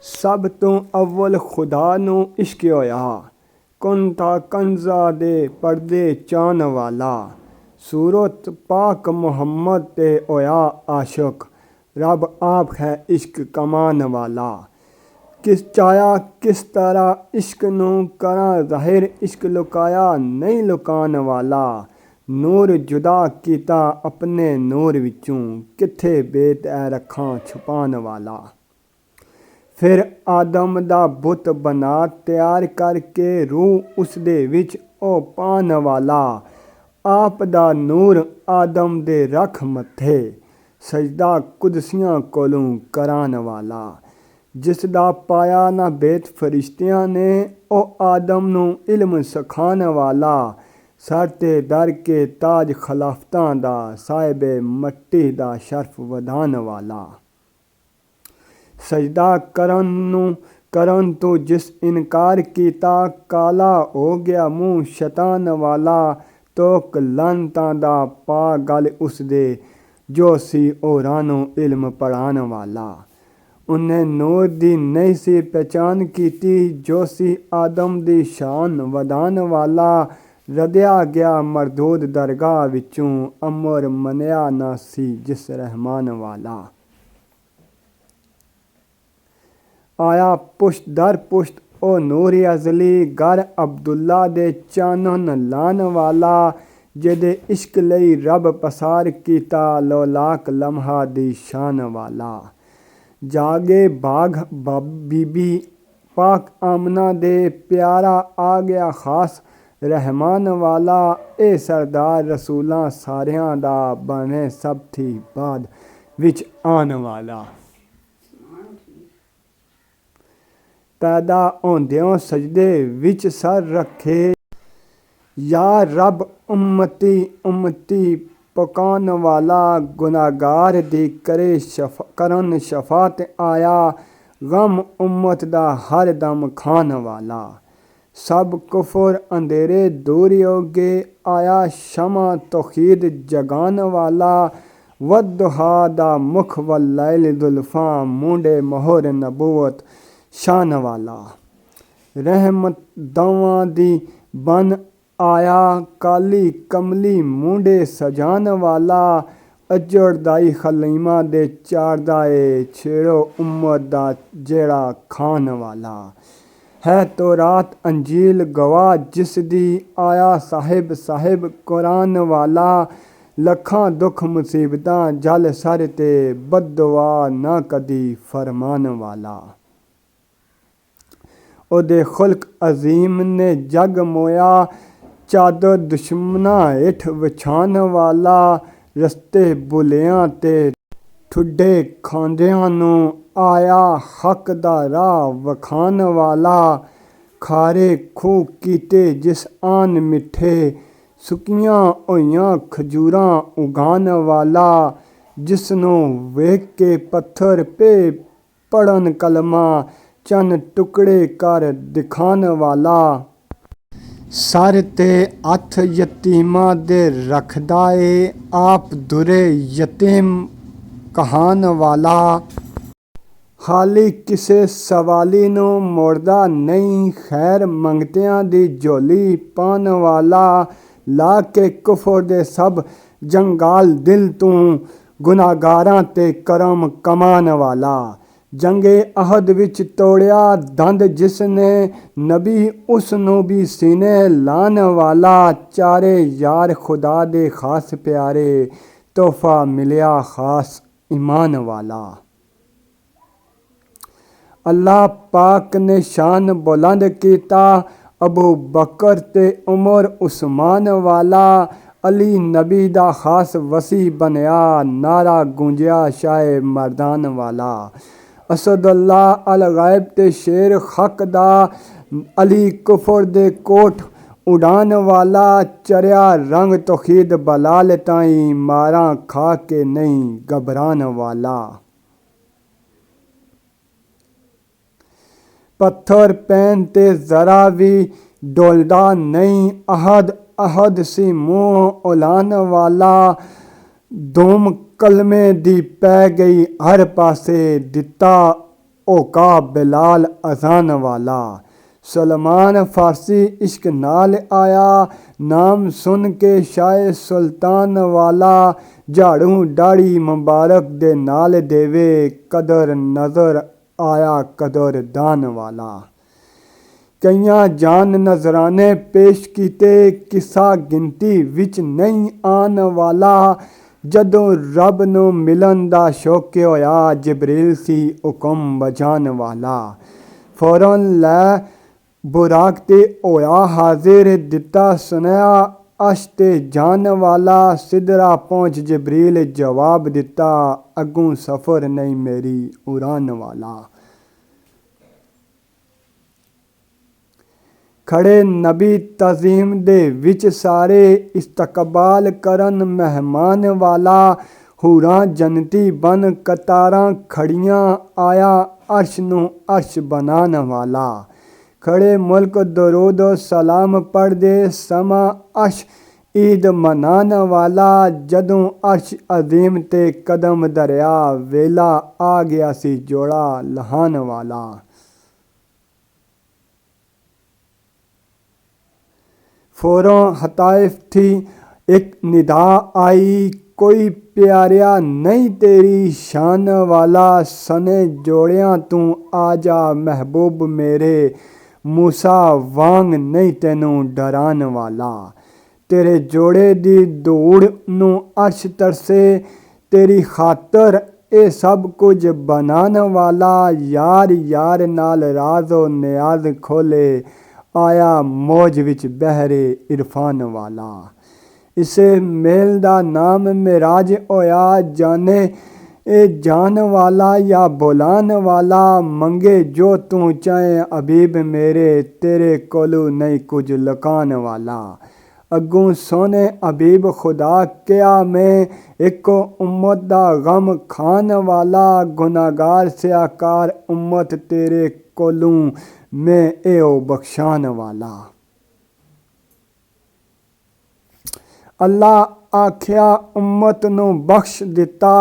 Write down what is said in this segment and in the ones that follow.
सब तो अव्वल खुदा नू इश्क होया, कुंता कंजा दे पर्दे चान वाला। सूरत पाक मुहम्मद ते होया आशिक, रब आप है इश्क कमान वाला। किस चाया किस तरह इश्क नू करा ज़ाहिर, इश्क लुकाया नहीं लुकान वाला। नूर जुदा कीता अपने नूर विचों, किथे बेत ऐ रखां छुपान वाला। फिर आदम दा बुत बना तैयार करके, रूह उसदे विच ओ पान वाला। आप दा नूर आदम दे रख मथे, सजदा कुदसियां कोलों करान वाला। जिसदा पाया ना बेत फरिश्तियां ने, ओ आदम नू इल्म सखान वाला। सर ते दर के ताज खलाफतां दा, साहिबे मट्टी दा शर्फ वधान वाला। सजदा करन तो जिस इनकार कीता, काला हो गया मुँह शैतान वाला। तोक लानतां दा पा गल उसदे, जो सी होरां नू इल्म पढ़ान वाला। उन्हें नूर दी नहीं सी पहचान कीती, जो सी आदम दी शान वधान वाला। रदिया गया मरदूद दरगाह विचों, अमर मनिया ना सी जिस रहमान वाला। आया पुश्त दर पुश्त ओ नूर अज़ली, घर अब्दुल्ला दे चानन लान वाला। जेदे इश्क लई रब पसार कीता, लौलाक लम्हा दी शान वाला। जागे बाग बीबी पाक आमना दे, प्यारा आ गया खास रहमान वाला। ए सरदार रसूलां सारियां दा, बने सब थी बाद विच आन वाला। पैदा होंदियों सजदे विच सर रखे, या रब उम्मती उम्मती पकान वाला। गुनाहगार दी करन शफात आया, गम उम्मत दा हर दम खान वाला। सब कुफर अंधेरे दूर होगे, आया शमा तौहीद जगान वाला। वद्दुहा दा मुख वल्लैल जुल्फां, मुंडे मोहर नबूवत शान वाला। रहमत दवां दी बन आया, काली कमली मुंडे सजान वाला। अजड़ दाई खलीमा दे चारदा ए, छेड़ो उम्मत दा जेड़ा खान वाला। है तो रात अंजील गवाह जिसदी, आया साहिब कुरान वाला। लखां दुख मुसीबतां जल सर ते, बद्दुआ ना कदी फरमान वाला। ओदे खुल्क अजीम ने जग मोया, चादर दुश्मनां हेठ विछान वाला। रस्ते बुलियां ते ठुड्डे खांदियां नू, आया हक दा राह वखान वाला। खारे खूह कीते जिस आन मिठे, सुकियां होइयां खजूरां उगान वाला। जिसनों वेख के पत्थर पे पढ़न कलमा, चन टुकड़े कर दिखान वाला। सर ते हथ यतीमां दे रखदा ए, आप दुरे यतीम कहान वाला। खाली किसे सवाली नू मोड़दा नहीं, खैर मंगतियां दी झोली पान वाला। ला के कुफर दे सब जंगाल दिल तूं, गुनाहगारां ते करम कमान वाला। जंगे अहद विच तोड़िया दंद जिसने, नबी उस नू भी सीने लान वाला। चारे यार खुदा दे खास प्यारे, तोहफा मिलिया खास ईमान वाला। अल्लाह पाक ने शान बुलंद कीता, अबू बकर ते उमर उस्मान वाला। अली नबी दा खास वसी बनया, नारा गूंजिया शाहे मर्दान वाला। असदुल्लाह अल गैब ते शेर हक दा, अली कुफर दे कोठ उड़ान वाला। चरिया रंग तौहीद बलाल ताई, मारां खा के नहीं घबरान वाला। पत्थर पैन ते जरा भी डोलदा नहीं, अहद सी मुँह उलान वाला। धूम कलमे दी पै गई हर पासे, दिता ओका बिलाल अजान वाला। सलमान फारसी इश्क नाल आया, नाम सुन के शाह सुल्तान वाला। झाड़ू दाढ़ी मुबारक दे नाल देवे, कदर नजर आया कदरदान वाला। कईयां जान नजराने पेश कीते, किसा गिनती विच नहीं आन वाला। जदों रब नूं मिलन दा शौक होया, जिबरील सी हुक्म बजान वाला। फौरन लै बुराक ते होया हाजिर, दिता सुनया अश ते जान वाला। सिदरा पहुंच जिबरील जवाब दिता, अगों सफर नहीं मेरी उड़ान वाला। खड़े नबी तज़ीम दे विच सारे, इस्तकबाल करन मेहमान वाला। हूरां जन्नती बन कतारां खड़ियां, आया अर्श नूं अर्श बनान वाला। खड़े मुल्क दरूद सलाम पढ़दे, समा अर्श ईद मनान वाला। जदों अर्श अजीम ते कदम धरिया, वेला आ गया सी जोड़ा लहान वाला। फौरों हताइफ थी एक निदा आई, कोई प्यारिया नहीं तेरी शान वाला। सने जोड़ियां तू आजा महबूब मेरे, मूसा वांग नहीं तेनू डरान वाला। तेरे जोड़े दी धूड़ नू अर्श तरसे, तेरी खातर ए सब कुछ बनान वाला। यार यार नाल राज़ो नियाज खोले, आया मौज विच बहरे इरफान वाला। इसे मेल दा नाम मेराज होया, जाने ए जान वाला या बुलान वाला। मंगे जो तू चाहे हबीब मेरे, तेरे कोलू नहीं कुछ लुकान वाला। अगों सोने हबीब खुदा क्या मैं, एको उम्मत दा गम खान वाला। गुनाहगार सियाकार उम्मत तेरे कोलू, मैं एओ बख्शान वाला। अल्लाह आख्या उम्मत नूं बख्श दिता,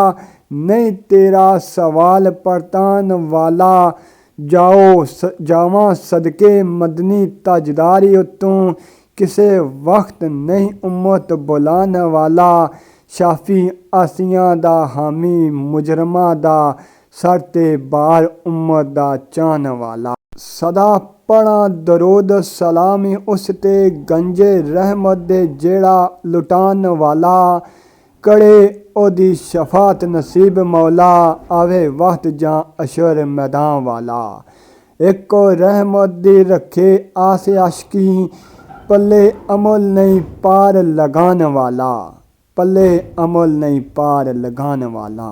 नहीं तेरा सवाल परतान वाला। जावां सदके मदनी ताजदारी उत्तों, किसे वक्त नहीं उम्मत बुलान वाला। शाफी आसियां दा हामी, मुजरमा दा सर ते बार उम्मत दा चान वाला। सदा पढ़ा दरूद सलामी उस ते, गंजे रहमत दे जेड़ा लुटान वाला। कड़े ओदी शफात नसीब मौला, आवे वक्त जां अशर मैदान वाला। एको रहमत दी रखे आस आशकी, पल्ले अमल नहीं पार लगान वाला। पल्ले अमल नहीं पार लगान वाला।